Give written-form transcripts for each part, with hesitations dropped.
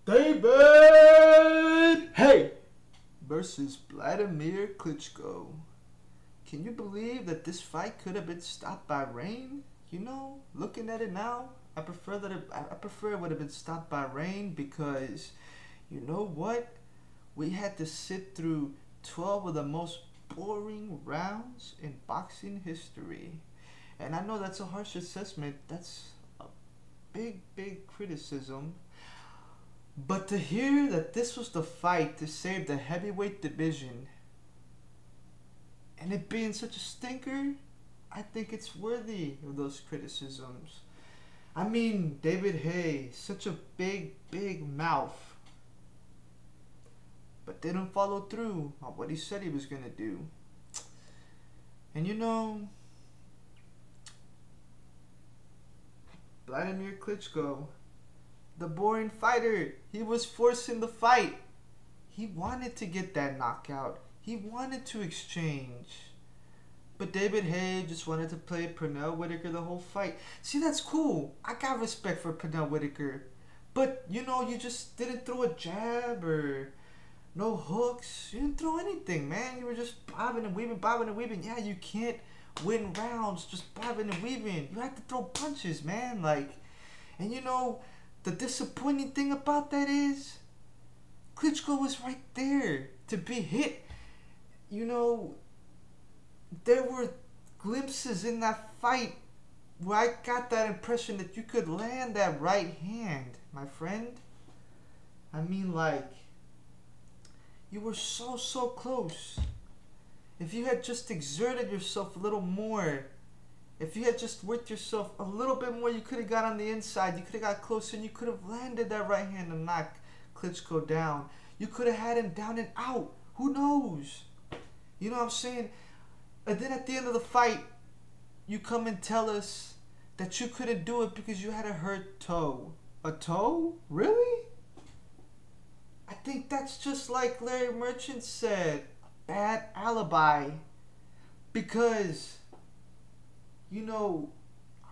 David Haye versus Vladimir Klitschko. Can you believe that this fight could have been stopped by rain? You know, looking at it now, I prefer it would have been stopped by rain because, you know what? We had to sit through 12 of the most boring rounds in boxing history. And I know that's a harsh assessment. That's a big criticism. But to hear that this was the fight to save the heavyweight division, and it being such a stinker, I think it's worthy of those criticisms. I mean, David Haye, such a big mouth, but didn't follow through on what he said he was going to do. And you know, Vladimir Klitschko, the boring fighter, he was forcing the fight. He wanted to get that knockout. He wanted to exchange. But David Haye just wanted to play Pernell Whitaker the whole fight. See, that's cool. I got respect for Pernell Whitaker. But, you know, you just didn't throw a jab or no hooks. You didn't throw anything, man. You were just bobbing and weaving. Yeah, you can't win rounds just bobbing and weaving. You have to throw punches, man. Like, and you know, the disappointing thing about that is Klitschko was right there to be hit. You know, there were glimpses in that fight where I got that impression that you could land that right hand, my friend. I mean, like, you were so close. If you had just exerted yourself a little more, if you had just worked yourself a little bit more, you could have got on the inside. You could have got closer and you could have landed that right hand and knocked Klitschko down. You could have had him down and out. Who knows? You know what I'm saying? And then at the end of the fight, you come and tell us that you couldn't do it because you had a hurt toe. A toe? Really? I think that's just like Larry Merchant said, a bad alibi. Because, you know,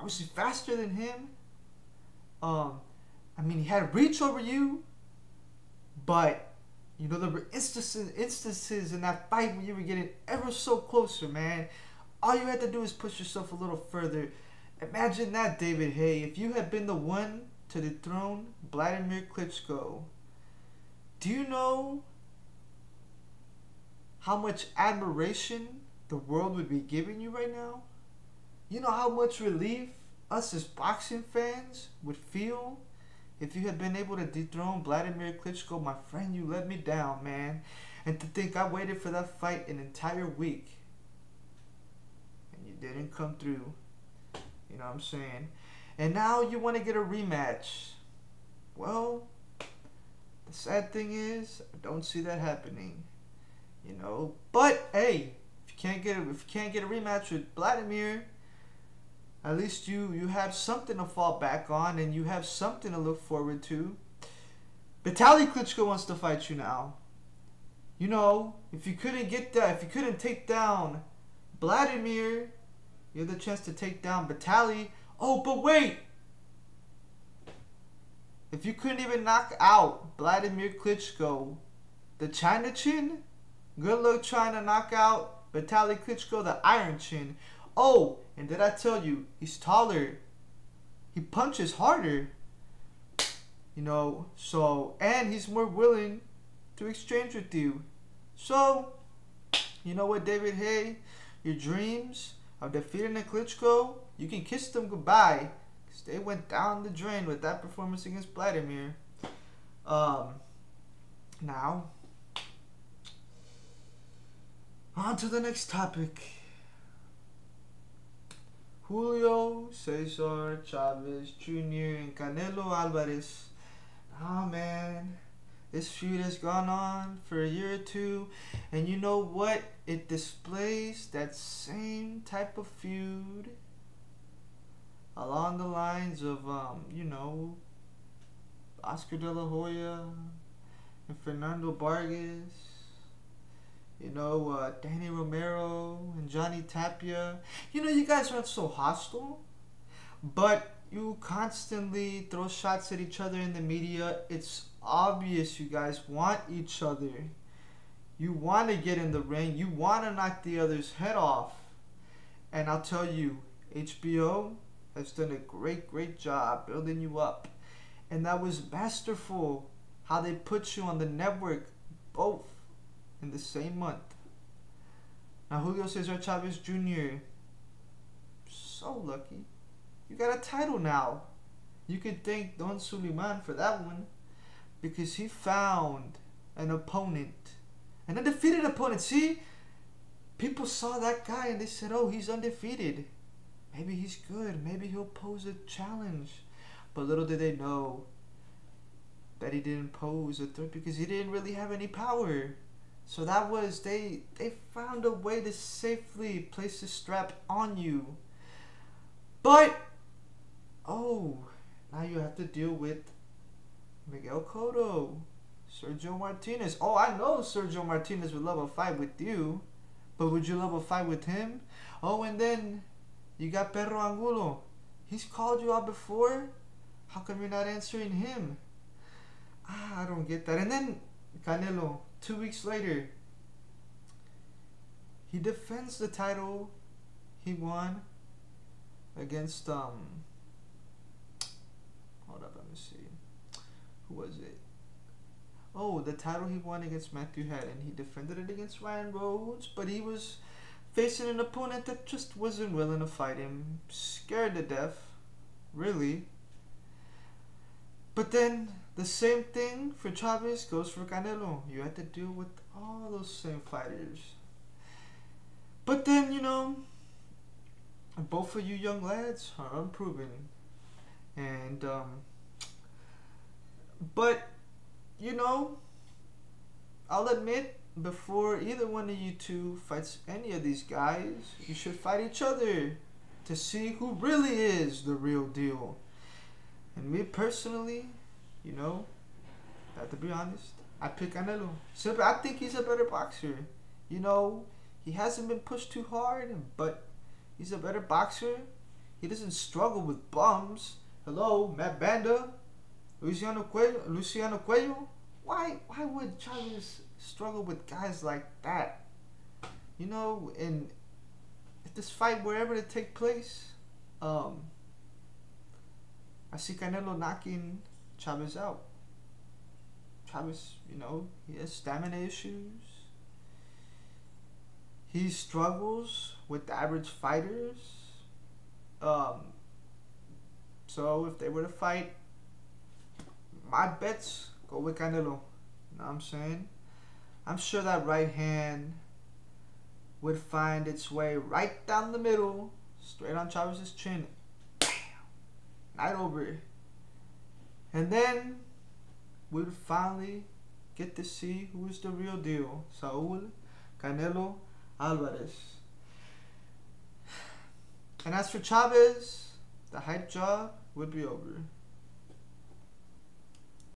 I was faster than him. I mean, he had reach over you. But, you know, there were instances in that fight where you were getting ever so closer, man. All you had to do is push yourself a little further. Imagine that, David Haye. If you had been the one to dethrone Vladimir Klitschko, do you know how much admiration the world would be giving you right now? You know how much relief us as boxing fans would feel if you had been able to dethrone Vladimir Klitschko? My friend, you let me down, man. And to think I waited for that fight an entire week and you didn't come through. You know what I'm saying? And now you want to get a rematch. Well, the sad thing is, I don't see that happening. You know, but hey, if you can't get a rematch with Vladimir, at least you have something to fall back on and you have something to look forward to. Vitaly Klitschko wants to fight you now. You know, if you couldn't take down Vladimir, you have the chance to take down Vitaly. Oh, but wait! If you couldn't even knock out Vladimir Klitschko, the China Chin, good luck trying to knock out Vitaly Klitschko, the Iron Chin. Oh, and did I tell you, he's taller. He punches harder. You know, so, and he's more willing to exchange with you. So, you know what, David Haye? Your dreams of defeating the Klitschko, you can kiss them goodbye. Because they went down the drain with that performance against Vladimir. Now, on to the next topic. Julio Cesar Chavez Jr. and Canelo Alvarez. Oh man, this feud has gone on for a year or two, and you know what? It displays that same type of feud along the lines of you know, Oscar De La Hoya and Fernando Vargas. You know, Danny Romero and Johnny Tapia. You know, you guys aren't so hostile, but you constantly throw shots at each other in the media. It's obvious you guys want each other. You want to get in the ring. You want to knock the other's head off. And I'll tell you, HBO has done a great job building you up. And that was masterful how they put you on the network both in the same month. Now Julio Cesar Chavez Jr., so lucky. You got a title now. You can thank Don Suleiman for that one, because he found an opponent, an undefeated opponent. See, people saw that guy and they said, oh, he's undefeated. Maybe he's good. Maybe he'll pose a challenge. But little did they know that he didn't pose a threat, because he didn't really have any power. So that was, they found a way to safely place the strap on you. But, oh, now you have to deal with Miguel Cotto, Sergio Martinez. Oh, I know Sergio Martinez would love a fight with you, but would you love a fight with him? Oh, and then you got Perro Angulo. He's called you out before. How come you're not answering him? I don't get that. And then Canelo, 2 weeks later, he defends the title he won against hold up, let me see. Who was it? Oh, the title he won against Matthew Head, and he defended it against Ryan Rhodes, but he was facing an opponent that just wasn't willing to fight him, scared to death, really. But then the same thing for Chavez goes for Canelo. You had to deal with all those same fighters. But then, you know, both of you young lads are unproven. And, but, you know, I'll admit, before either one of you two fights any of these guys, you should fight each other to see who really is the real deal. And me personally, you know, I have to be honest, I pick Canelo. Simply, I think he's a better boxer. You know, he hasn't been pushed too hard, but he's a better boxer. He doesn't struggle with bums. Hello, Matt Banda, Luciano Cuello. Why would Chavez struggle with guys like that? You know, and if this fight, wherever it take place, I see Canelo knocking Chavez out. Chavez, you know, he has stamina issues. He struggles with the average fighters. So if they were to fight, my bets go with Canelo. You know what I'm saying? I'm sure that right hand would find its way right down the middle, straight on Chavez's chin. Bam! Right over. And then we would finally get to see who's the real deal. Saul Canelo Alvarez. And as for Chavez, the hype job would be over.